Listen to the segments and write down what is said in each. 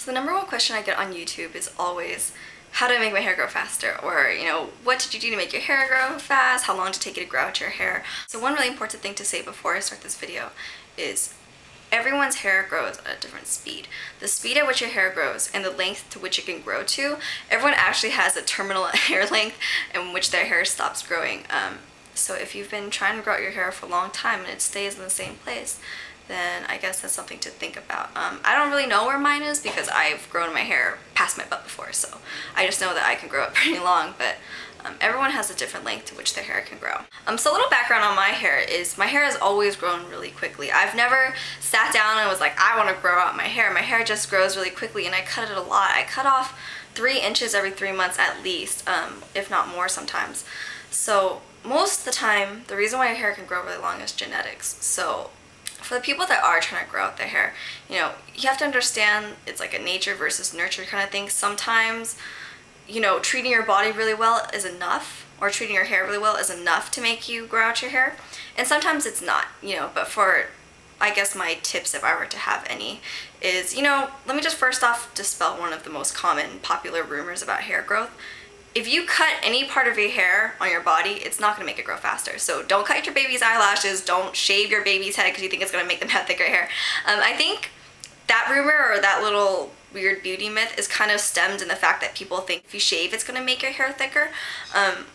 So the number one question I get on YouTube is always, how do I make my hair grow faster? Or, you know, what did you do to make your hair grow fast? How long did it take you to grow out your hair? So one really important thing to say before I start this video is everyone's hair grows at a different speed. The speed at which your hair grows and the length to which it can grow to, everyone actually has a terminal hair length in which their hair stops growing. So if you've been trying to grow out your hair for a long time and it stays in the same place, then I guess that's something to think about. I don't really know where mine is because I've grown my hair past my butt before, so I just know that I can grow it pretty long, but everyone has a different length to which their hair can grow. So a little background on my hair is my hair has always grown really quickly. I've never sat down and was like, I want to grow out my hair. My hair just grows really quickly and I cut it a lot. I cut off 3 inches every 3 months at least, if not more sometimes. So most of the time, the reason why your hair can grow really long is genetics. So for the people that are trying to grow out their hair, you know, you have to understand it's like a nature versus nurture kind of thing. Sometimes, you know, treating your body really well is enough, or treating your hair really well is enough to make you grow out your hair. And sometimes it's not, you know, but for, I guess my tips, if I were to have any, is, you know, let me just first off dispel one of the most common popular rumors about hair growth. If you cut any part of your hair on your body, it's not going to make it grow faster. So don't cut your baby's eyelashes, don't shave your baby's head because you think it's going to make them have thicker hair. I think that rumor or that little weird beauty myth is kind of stemmed in the fact that people think if you shave it's going to make your hair thicker.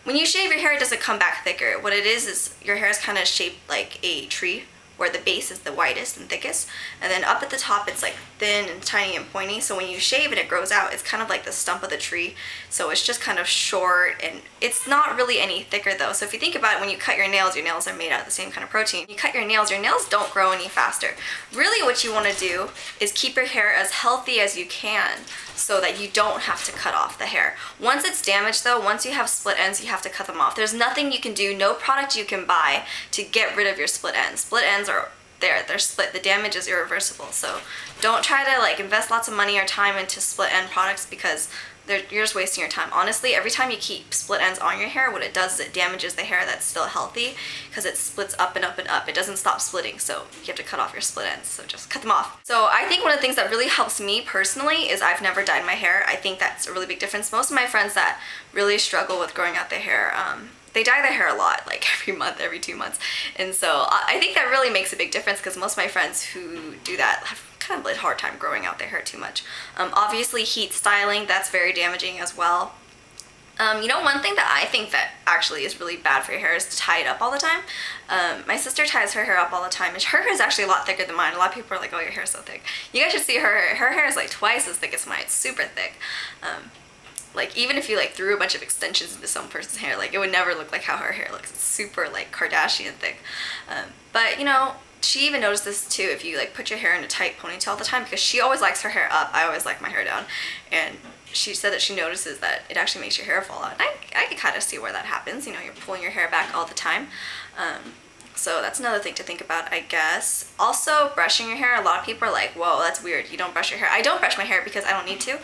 When you shave your hair, it doesn't come back thicker. What it is your hair is kind of shaped like a tree, where the base is the widest and thickest, and then up at the top it's like thin and tiny and pointy. So when you shave it, it grows out. It's kind of like the stump of the tree, so it's just kind of short and it's not really any thicker though. So if you think about it, when you cut your nails are made out of the same kind of protein. You cut your nails don't grow any faster. Really what you want to do is keep your hair as healthy as you can so that you don't have to cut off the hair. Once it's damaged though, once you have split ends, you have to cut them off. There's nothing you can do, no product you can buy to get rid of your split ends. Split ends are there, they're split. The damage is irreversible. So don't try to like invest lots of money or time into split end products because you're just wasting your time. Honestly, every time you keep split ends on your hair, what it does is it damages the hair that's still healthy because it splits up and up and up. It doesn't stop splitting, so you have to cut off your split ends, so just cut them off. So I think one of the things that really helps me personally is I've never dyed my hair. I think that's a really big difference. Most of my friends that really struggle with growing out their hair, they dye their hair a lot, like every month, every 2 months. And so I think that really makes a big difference because most of my friends who do that have kind of a hard time growing out their hair too much. Obviously heat styling, that's very damaging as well. You know, one thing that I think that actually is really bad for your hair is to tie it up all the time. My sister ties her hair up all the time, and her hair is actually a lot thicker than mine. A lot of people are like, oh, your hair's so thick. You guys should see her hair. Her hair is like twice as thick as mine. It's super thick. Like even if you like threw a bunch of extensions into some person's hair, like it would never look like how her hair looks. It's super like Kardashian thick. But you know, she even noticed this too if you like put your hair in a tight ponytail all the time, because she always likes her hair up. I always like my hair down, and she said that she notices that it actually makes your hair fall out. And I can kind of see where that happens. You know, you're pulling your hair back all the time. So that's another thing to think about, I guess. Also, brushing your hair. A lot of people are like, whoa, that's weird. You don't brush your hair. I don't brush my hair because I don't need to.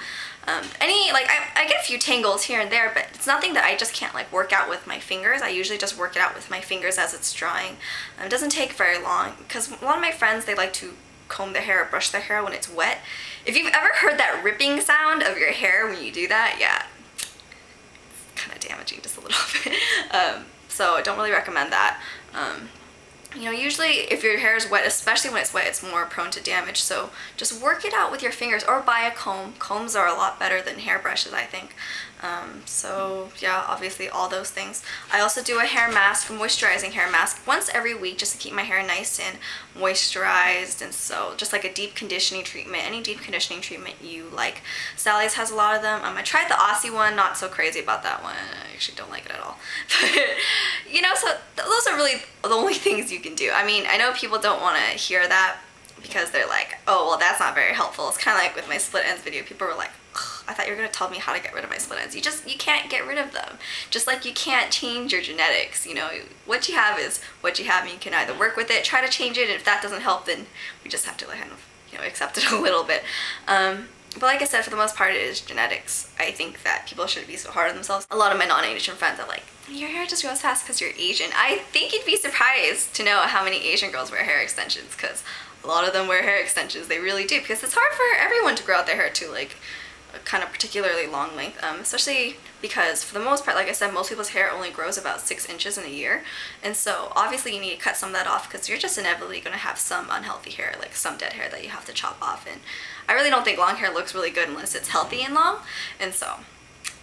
I get a few tangles here and there, but it's nothing that I just can't like work out with my fingers. I usually just work it out with my fingers as it's drying. It doesn't take very long because a lot of my friends, they like to comb their hair or brush their hair when it's wet. If you've ever heard that ripping sound of your hair when you do that, yeah, it's kind of damaging just a little bit. So I don't really recommend that. You know, usually if your hair is wet, especially when it's wet, it's more prone to damage. So just work it out with your fingers or buy a comb. Combs are a lot better than hairbrushes, I think. So yeah, obviously all those things. I also do a hair mask, a moisturizing hair mask once every week just to keep my hair nice and moisturized. And so just like a deep conditioning treatment, any deep conditioning treatment you like. Sally's has a lot of them. I tried the Aussie one, not so crazy about that one. I actually don't like it at all. But you know, so those are really the only things you can do. I mean, I know people don't want to hear that because they're like, oh, well, that's not very helpful. It's kind of like with my split ends video. People were like, I thought you were going to tell me how to get rid of my split ends. You can't get rid of them. Just like you can't change your genetics, you know. What you have is what you have, and you can either work with it, try to change it, and if that doesn't help, then we just have to kind of, you know, accept it a little bit. But like I said, for the most part, it is genetics. I think that people shouldn't be so hard on themselves. A lot of my non-Asian friends are like, your hair just grows fast because you're Asian. I think you'd be surprised to know how many Asian girls wear hair extensions, because a A lot of them wear hair extensions. They really do, because it's hard for everyone to grow out their hair to like a kind of particularly long length, especially because for the most part, like I said, most people's hair only grows about 6 inches in a year, and so obviously you need to cut some of that off because you're just inevitably going to have some unhealthy hair, like some dead hair that you have to chop off. And I really don't think long hair looks really good unless it's healthy and long, and so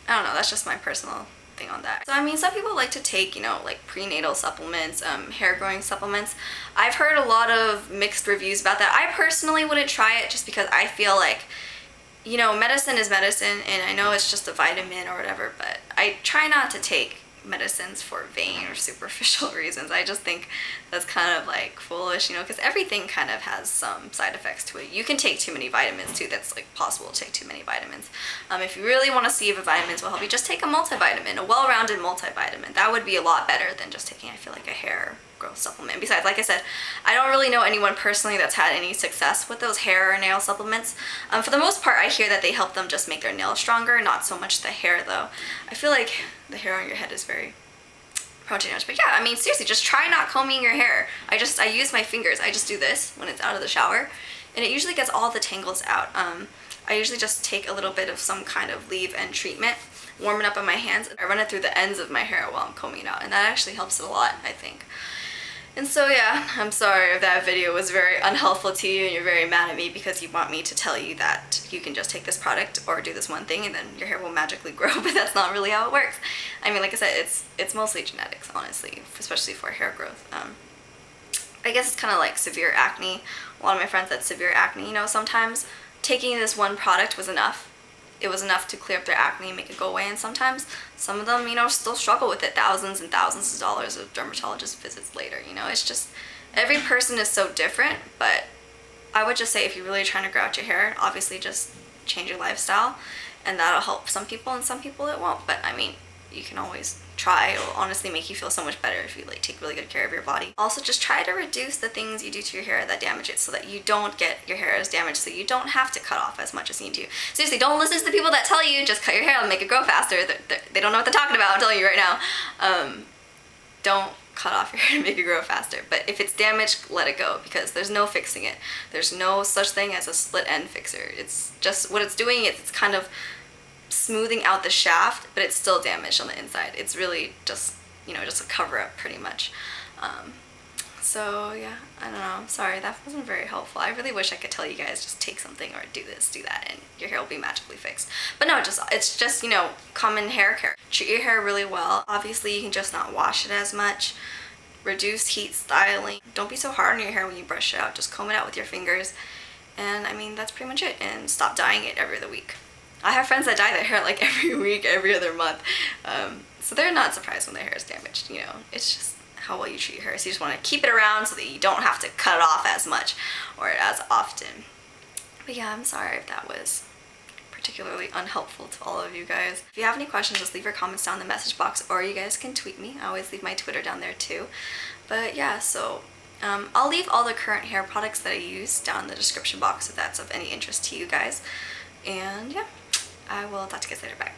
I don't know, that's just my personal thing on that. So I mean, some people like to take, you know, like prenatal supplements, hair growing supplements. I've heard a lot of mixed reviews about that. I personally wouldn't try it just because I feel like, you know, medicine is medicine, and I know it's just a vitamin or whatever, but I try not to take medicines for vain or superficial reasons. I just think that's kind of like foolish, you know, because everything kind of has some side effects to it. You can take too many vitamins too. That's like possible to take too many vitamins. If you really want to see if a vitamins will help you, just take a multivitamin, a well-rounded multivitamin. That would be a lot better than just taking, I feel like, a hair growth supplement. Besides, like I said, I don't really know anyone personally that's had any success with those hair or nail supplements. For the most part, I hear that they help them just make their nails stronger, not so much the hair though. I feel like the hair on your head is very prone to damage. But yeah, I mean, seriously, just try not combing your hair. I use my fingers. I just do this when it's out of the shower, and it usually gets all the tangles out. I usually just take a little bit of some kind of leave-in treatment, warm it up on my hands, and I run it through the ends of my hair while I'm combing it out, and that actually helps it a lot, I think. And so yeah, I'm sorry if that video was very unhelpful to you and you're very mad at me because you want me to tell you that you can just take this product or do this one thing and then your hair will magically grow, but that's not really how it works. I mean, like I said, it's mostly genetics, honestly, especially for hair growth. I guess it's kind of like severe acne. A lot of my friends had severe acne, you know, sometimes taking this one product was enough. It was enough to clear up their acne and make it go away, and sometimes some of them, you know, still struggle with it thousands and thousands of dollars of dermatologist visits later, you know. It's just, every person is so different, but I would just say if you're really trying to grow out your hair, obviously just change your lifestyle, and that'll help some people and some people it won't. But I mean, you can always try. It will honestly make you feel so much better if you like take really good care of your body. Also, just try to reduce the things you do to your hair that damage it so that you don't get your hair as damaged, so you don't have to cut off as much as you need to. Seriously, don't listen to the people that tell you just cut your hair and make it grow faster. They don't know what they're talking about, I'm telling you right now. Don't cut off your hair to make it grow faster. But if it's damaged, let it go, because there's no fixing it. There's no such thing as a split end fixer. It's just, what it's doing is it's kind of smoothing out the shaft, but it's still damaged on the inside. It's really just, you know, just a cover-up pretty much. So yeah, I don't know, I'm sorry, that wasn't very helpful. I really wish I could tell you guys just take something or do this, do that, and your hair will be magically fixed. But no, it's just, you know, common hair care. Treat your hair really well. Obviously, you can just not wash it as much. Reduce heat styling. Don't be so hard on your hair when you brush it out. Just comb it out with your fingers. And I mean, that's pretty much it. And stop dyeing it every other week. I have friends that dye their hair like every week, every other month. So they're not surprised when their hair is damaged, you know. It's just how well you treat your hair. So you just want to keep it around so that you don't have to cut it off as much or as often. But yeah, I'm sorry if that was particularly unhelpful to all of you guys. If you have any questions, just leave your comments down in the message box, or you guys can tweet me. I always leave my Twitter down there too. But yeah, so I'll leave all the current hair products that I use down in the description box if that's of any interest to you guys. And yeah, I will talk to you guys later. Bye.